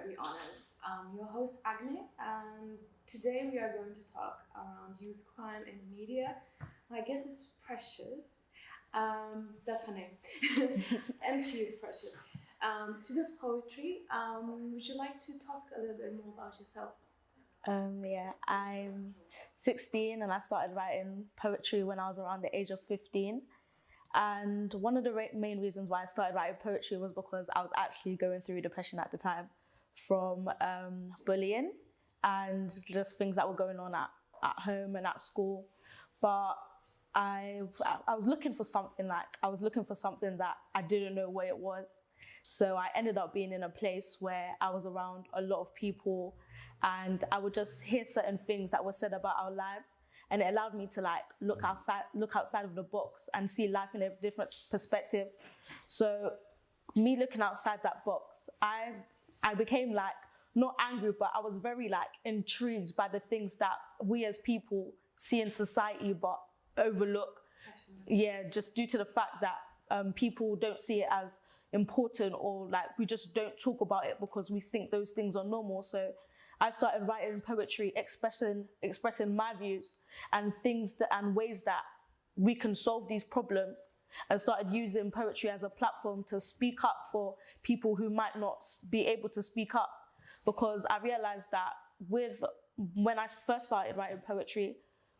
Be Honest. I'm your host, Agne, and today we are going to talk around youth crime in media. My guest is Precious. That's her name. And she is Precious. She does poetry. Would you like to talk a little bit more about yourself? I'm 16 and I started writing poetry when I was around the age of 15. And one of the main reasons why I started writing poetry was because I was actually going through depression at the time from bullying and just things that were going on at home and at school. But I was looking for something that I didn't know what it was. So I ended up being in a place where I was around a lot of people and I would just hear certain things that were said about our lives. And it allowed me to look outside of the box and see life in a different perspective. So me looking outside that box, I became not angry, but I was very intrigued by the things that we as people see in society but overlook. Yeah, just due to the fact that people don't see it as important, or we just don't talk about it because we think those things are normal. So I started writing poetry, expressing my views and and ways that we can solve these problems, and started using poetry as a platform to speak up for people who might not be able to speak up. Because I realized that when I first started writing poetry,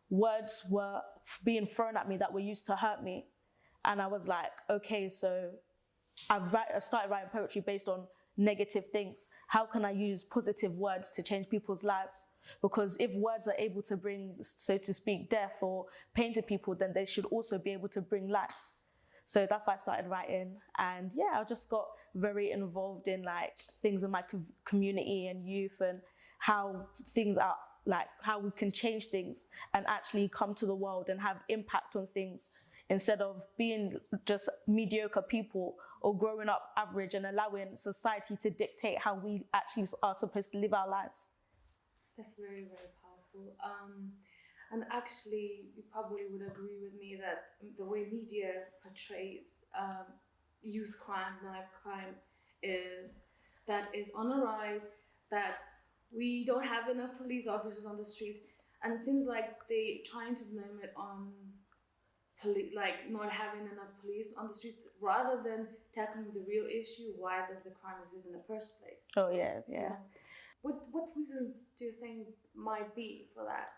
words were being thrown at me that were used to hurt me. And I was like, okay, so I started writing poetry based on negative things. How can I use positive words to change people's lives? Because if words are able to bring, so to speak, death or pain to people, then they should also be able to bring life. So that's why I started writing. And yeah, I just got very involved in things in my community and youth, and how things are, how we can change things and actually come to the world and have impact on things, instead of being just mediocre people or growing up average and allowing society to dictate how we actually are supposed to live our lives. That's very, very powerful. And actually, you probably would agree with me that the way media portrays youth crime, knife crime, is on a rise, that we don't have enough police officers on the street. And it seems like they trying to blame it on not having enough police on the streets, rather than tackling the real issue. Why does the crime exist in the first place? Oh yeah. What reasons do you think might be for that?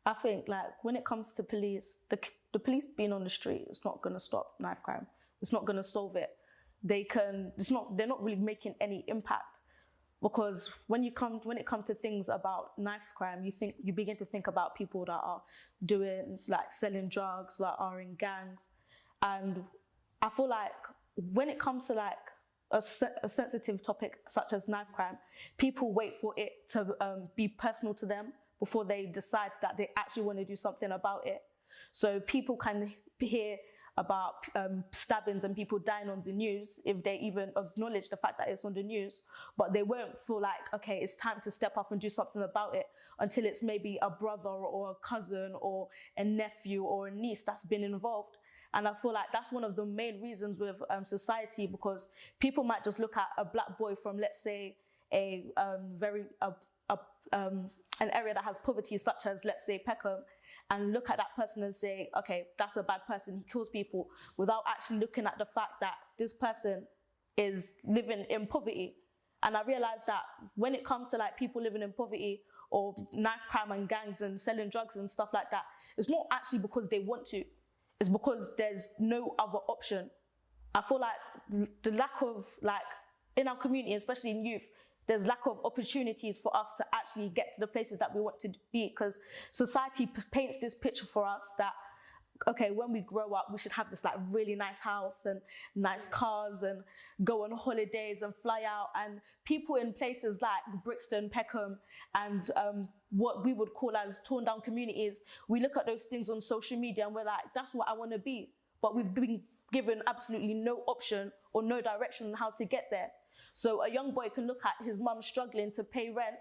I think when it comes to police, the police being on the street is not going to stop knife crime. It's not going to solve it. They're not really making any impact. Because when it comes to things about knife crime, you begin to think about people that are doing selling drugs, that are in gangs. And I feel when it comes to a sensitive topic such as knife crime, people wait for it to be personal to them before they decide that they actually want to do something about it. So people can hear about stabbings and people dying on the news, if they even acknowledge the fact that it's on the news, but they won't feel okay, it's time to step up and do something about it, until it's maybe a brother or a cousin or a nephew or a niece that's been involved. And I feel that's one of the main reasons with society, because people might just look at a black boy from, let's say, an area that has poverty, such as, let's say, Peckham, and look at that person and say, okay, that's a bad person, he kills people, without actually looking at the fact that this person is living in poverty. And I realized that when it comes to people living in poverty, or knife crime and gangs and selling drugs and stuff like that, it's not actually because they want to, it's because there's no other option. I feel the lack of, in our community, especially in youth, there's lack of opportunities for us to actually get to the places that we want to be, because society paints this picture for us that, okay, when we grow up, we should have this really nice house and nice cars and go on holidays and fly out. And people in places like Brixton, Peckham, and what we would call as torn down communities, we look at those things on social media and we're like, that's what I want to be. But we've been given absolutely no option or no direction on how to get there. So a young boy can look at his mum struggling to pay rent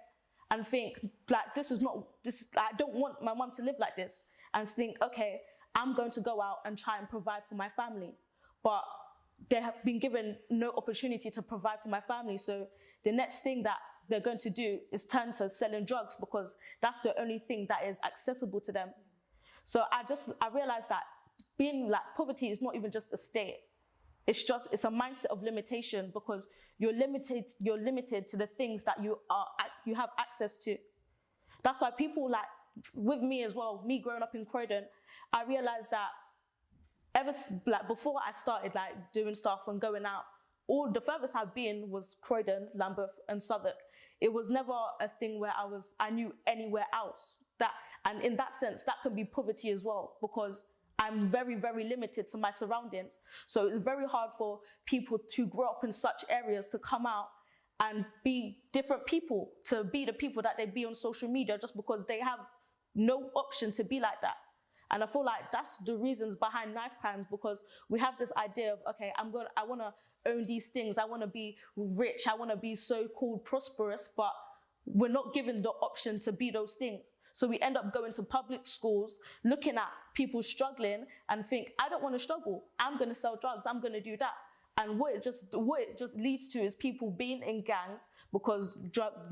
and think, I don't want my mum to live like this, and think, okay, I'm going to go out and try and provide for my family. But they have been given no opportunity to provide for my family, so the next thing that they're going to do is turn to selling drugs because that's the only thing that is accessible to them. So I realized that being like poverty is not even just a state. It's a mindset of limitation because you're limited to the things that you have access to. That's why people like, with me as well, me growing up in Croydon, I realized that before I started like doing stuff and going out, all the furthest I've been was Croydon, Lambeth and Southwark. It was never a thing where I knew anywhere else. And in that sense, that can be poverty as well, because I'm very, very limited to my surroundings. So it's very hard for people to grow up in such areas to come out and be different people, to be the people that they be on social media, just because they have no option to be like that. And I feel like that's the reasons behind knife crimes, because we have this idea of, okay, I want to own these things. I want to be rich. I want to be so-called prosperous, but we're not given the option to be those things. So we end up going to public schools, looking at people struggling and think, I don't want to struggle. I'm going to sell drugs. I'm going to do that. And what it just leads to is people being in gangs, because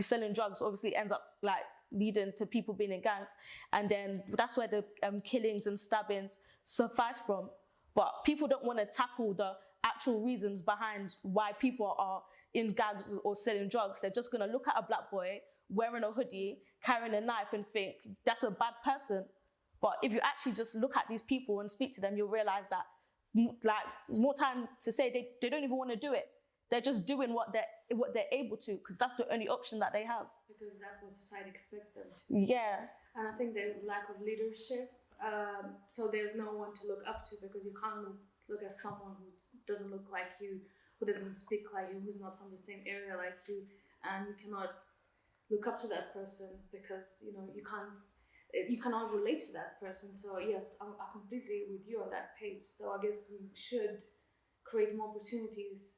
selling drugs obviously ends up like leading to people being in gangs. And then that's where the killings and stabbings suffice from. But people don't want to tackle the actual reasons behind why people are in gangs or selling drugs. They're just going to look at a black boy wearing a hoodie, carrying a knife and think that's a bad person. But if you actually just look at these people and speak to them, you'll realize that like more time to say they don't even want to do it. They're just doing what they're able to, because that's the only option that they have. Because that's what society expects them to. Yeah. And I think there's lack of leadership. So there's no one to look up to, because you can't look at someone who doesn't look like you, who doesn't speak like you, who's not from the same area like you, and you cannot look up to that person because you cannot relate to that person. So yes, I'm completely with you on that page. So I guess we should create more opportunities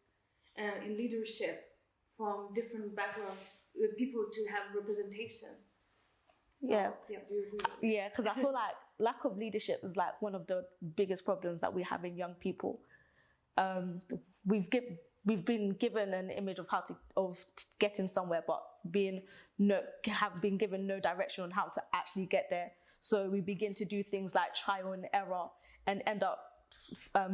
in leadership from different backgrounds, people to have representation. So, yeah, do you agree? Yeah, because I feel like lack of leadership is like one of the biggest problems that we have in young people. We've been given an image of of getting somewhere, but have been given no direction on how to actually get there. So we begin to do things like trial and error and end up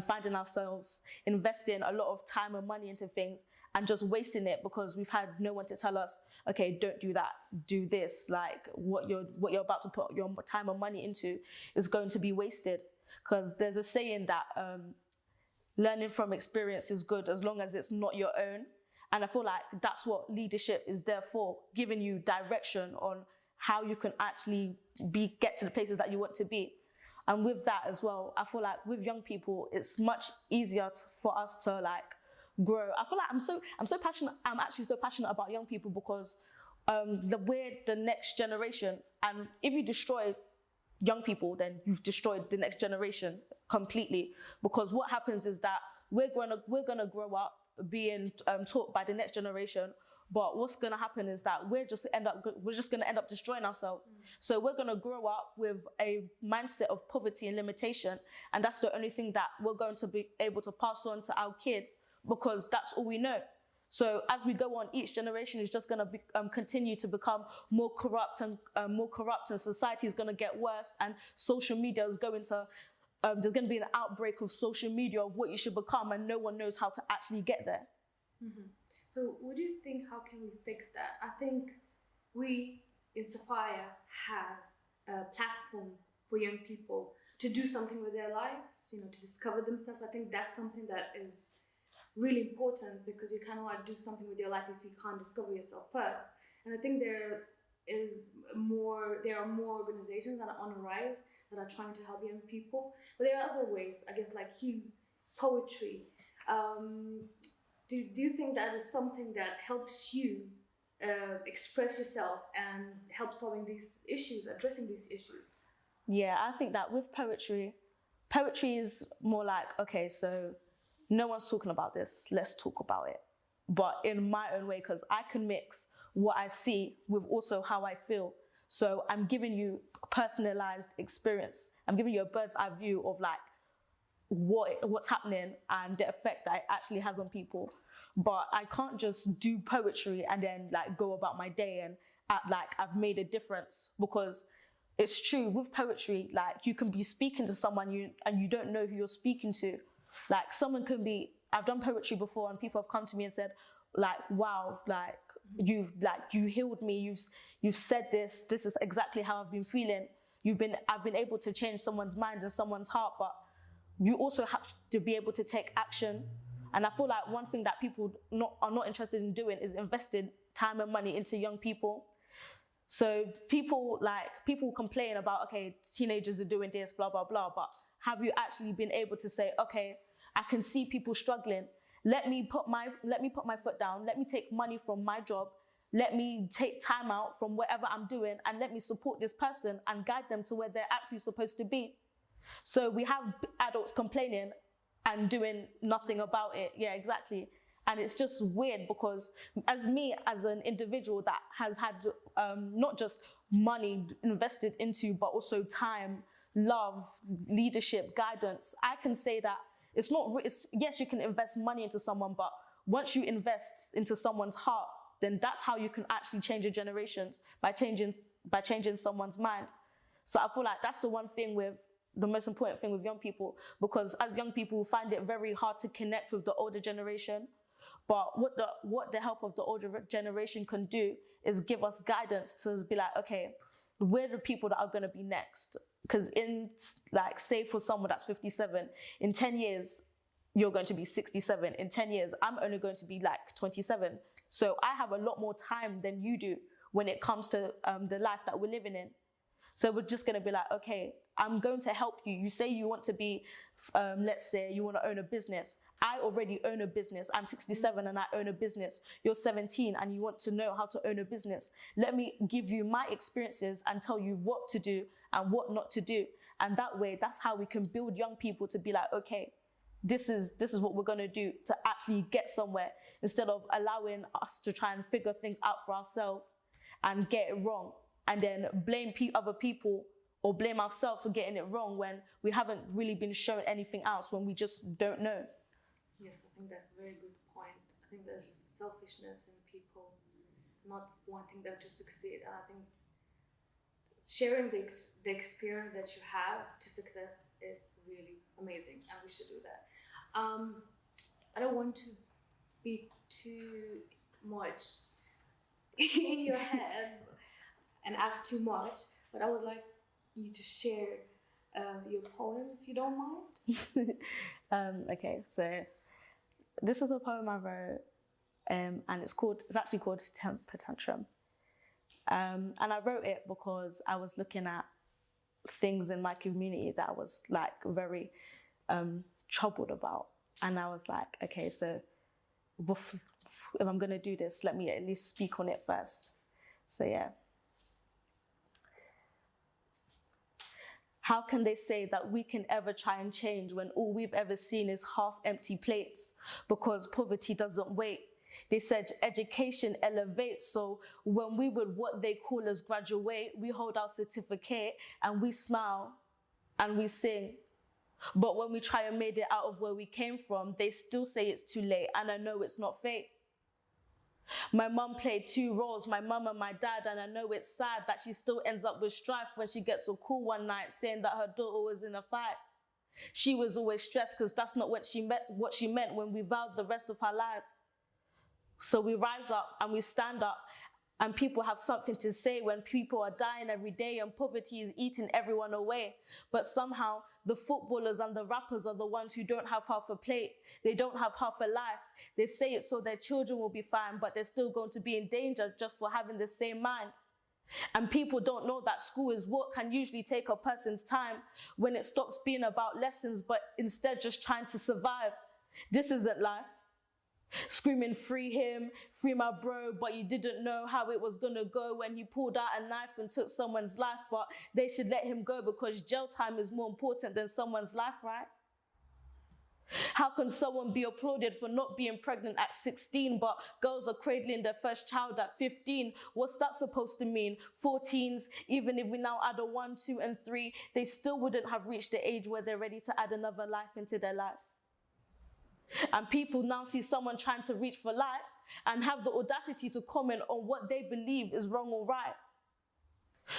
finding ourselves investing a lot of time and money into things and just wasting it because we've had no one to tell us, okay, don't do that, do this. Like what you're about to put your time and money into is going to be wasted. Because there's a saying that learning from experience is good as long as it's not your own. And I feel like that's what leadership is there for, giving you direction on how you can actually get to the places that you want to be. And with that as well, I feel like with young people, it's much easier for us to like grow. I feel like I'm so passionate. I'm actually so passionate about young people because we're the next generation. And if you destroy young people, then you've destroyed the next generation completely. Because what happens is that we're gonna grow up being taught by the next generation. But what's going to happen is that we're just going to end up destroying ourselves. So we're going to grow up with a mindset of poverty and limitation. And that's the only thing that we're going to be able to pass on to our kids because that's all we know. So as we go on, each generation is just going to continue to become more corrupt and society is going to get worse. And social media is going to, there's going to be an outbreak of social media of what you should become and no one knows how to actually get there. Mm-hmm. So what do you think, how can we fix that? I think we in Sophia have a platform for young people to do something with their lives, to discover themselves. I think that's something that is really important because you cannot do something with your life if you can't discover yourself first. And I think there are more organizations that are on the rise that are trying to help young people. But there are other ways, I guess, like poetry. Do you think that is something that helps you express yourself and help solving these issues, addressing these issues? Yeah, I think that with poetry is more like, okay, so no one's talking about this, let's talk about it. But in my own way, because I can mix what I see with also how I feel. So I'm giving you a personalized experience. I'm giving you a bird's eye view of like what's happening and the effect that it actually has on people. but I can't just do poetry and then like go about my day and act like I've made a difference, because it's true with poetry, like you can be speaking to someone and you don't know who you're speaking to. Like someone can be, I've done poetry before and people have come to me and said like, wow, like you healed me, you've said this is exactly how I've been feeling. I've been able to change someone's mind and someone's heart, but you also have to be able to take action. And I feel like one thing that people are not interested in doing is investing time and money into young people. So people complain about, okay, teenagers are doing this, blah, blah, blah, but have you actually been able to say, okay, I can see people struggling. Let me put my foot down. Let me take money from my job. Let me take time out from whatever I'm doing and let me support this person and guide them to where they're actually supposed to be. So we have adults complaining and doing nothing about it. Yeah, exactly. And it's just weird because as an individual that has had not just money invested into, but also time, love, leadership, guidance, I can say that yes, you can invest money into someone, but once you invest into someone's heart, then that's how you can actually change your generations, by changing someone's mind. So I feel like that's the most important thing with young people, because as young people, we find it very hard to connect with the older generation. But what the help of the older generation can do is give us guidance to be like, okay, we're the people that are going to be next. Because say for someone that's 57, in 10 years, you're going to be 67. In 10 years, I'm only going to be like 27. So I have a lot more time than you do when it comes to the life that we're living in. So we're just going to be like, okay, I'm going to help you. You say you want to be, let's say you want to own a business. I already own a business. I'm 67 and I own a business. You're 17 and you want to know how to own a business. Let me give you my experiences and tell you what to do and what not to do. And that way, that's how we can build young people to be like, okay, this is what we're going to do to actually get somewhere, instead of allowing us to try and figure things out for ourselves and get it wrong and then blame other people or blame ourselves for getting it wrong when we haven't really been shown anything else, when we just don't know. Yes, I think that's a very good point. I think there's selfishness in people not wanting them to succeed. And I think sharing the experience that you have to success is really amazing, and we should do that. I don't want to be too much in your head and ask too much, but I would like you to share your poem, if you don't mind. Okay, so this is a poem I wrote, and it's actually called Temper Tantrum. And I wrote it because I was looking at things in my community that I was like very troubled about. And I was like, okay, so if I'm going to do this, let me at least speak on it first. So yeah. How can they say that we can ever try and change when all we've ever seen is half-empty plates? Because poverty doesn't wait. They said education elevates, so when we would what they call us graduate, we hold our certificate and we smile and we sing. But when we try and make it out of where we came from, they still say it's too late, and I know it's not fate. My mum played two roles, my mum and my dad, and I know it's sad that she still ends up with strife when she gets a call one night saying that her daughter was in a fight. She was always stressed because that's not what she meant when we vowed the rest of her life. So we rise up and we stand up, and people have something to say when people are dying every day and poverty is eating everyone away. But somehow the footballers and the rappers are the ones who don't have half a plate. They don't have half a life. They say it so their children will be fine, but they're still going to be in danger just for having the same mind. And people don't know that school is what can usually take a person's time when it stops being about lessons, but instead just trying to survive. This isn't life. Screaming, free him, free my bro, but you didn't know how it was gonna go when he pulled out a knife and took someone's life, but they should let him go because jail time is more important than someone's life, right? How can someone be applauded for not being pregnant at 16, but girls are cradling their first child at 15? What's that supposed to mean? 14s, even if we now add a 1, 2, and 3, they still wouldn't have reached the age where they're ready to add another life into their life. And people now see someone trying to reach for light and have the audacity to comment on what they believe is wrong or right.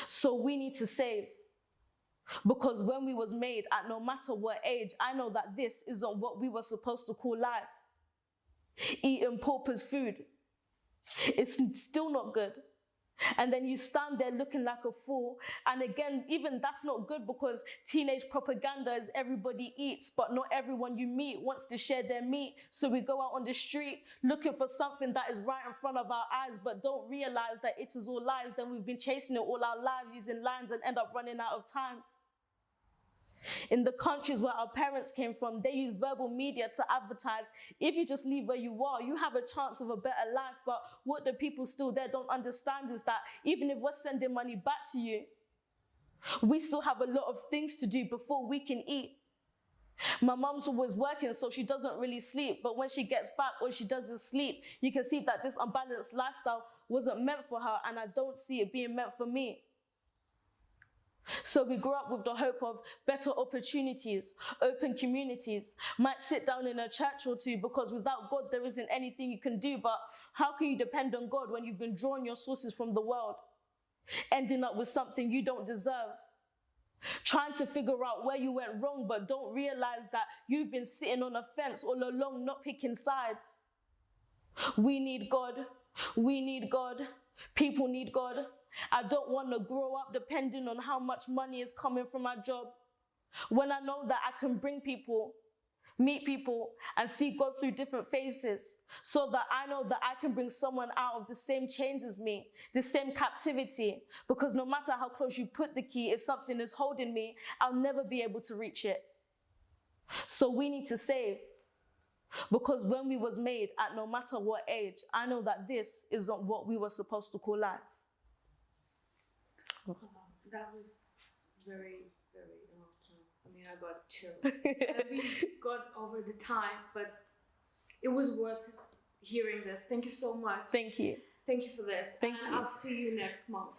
So we need to save. Because when we was made, at no matter what age, I know that this isn't what we were supposed to call life. Eating pauper's food, it's still not good. And then you stand there looking like a fool. And again, even that's not good, because teenage propaganda is everybody eats, but not everyone you meet wants to share their meat. So we go out on the street looking for something that is right in front of our eyes, but don't realize that it is all lies. Then we've been chasing it all our lives using lines and end up running out of time. In the countries where our parents came from, they use verbal media to advertise. If you just leave where you are, you have a chance of a better life. But what the people still there don't understand is that even if we're sending money back to you, we still have a lot of things to do before we can eat. My mom's always working, so she doesn't really sleep. But when she gets back or she doesn't sleep, you can see that this unbalanced lifestyle wasn't meant for her, and I don't see it being meant for me. So we grew up with the hope of better opportunities, open communities, might sit down in a church or two, because without God there isn't anything you can do. But how can you depend on God when you've been drawing your sources from the world, ending up with something you don't deserve? Trying to figure out where you went wrong, but don't realize that you've been sitting on a fence all along, not picking sides. We need God. We need God. People need God. I don't want to grow up depending on how much money is coming from my job, when I know that I can bring people, meet people, and see God through different phases, so that I know that I can bring someone out of the same chains as me, the same captivity. Because no matter how close you put the key, if something is holding me, I'll never be able to reach it. So we need to save. Because when we was made, at no matter what age, I know that this isn't what we were supposed to call life. That was very, very emotional. I mean, I got chills. I really got over the time, but it was worth hearing this. Thank you so much. Thank you. Thank you for this. Thank you. I'll see you next month.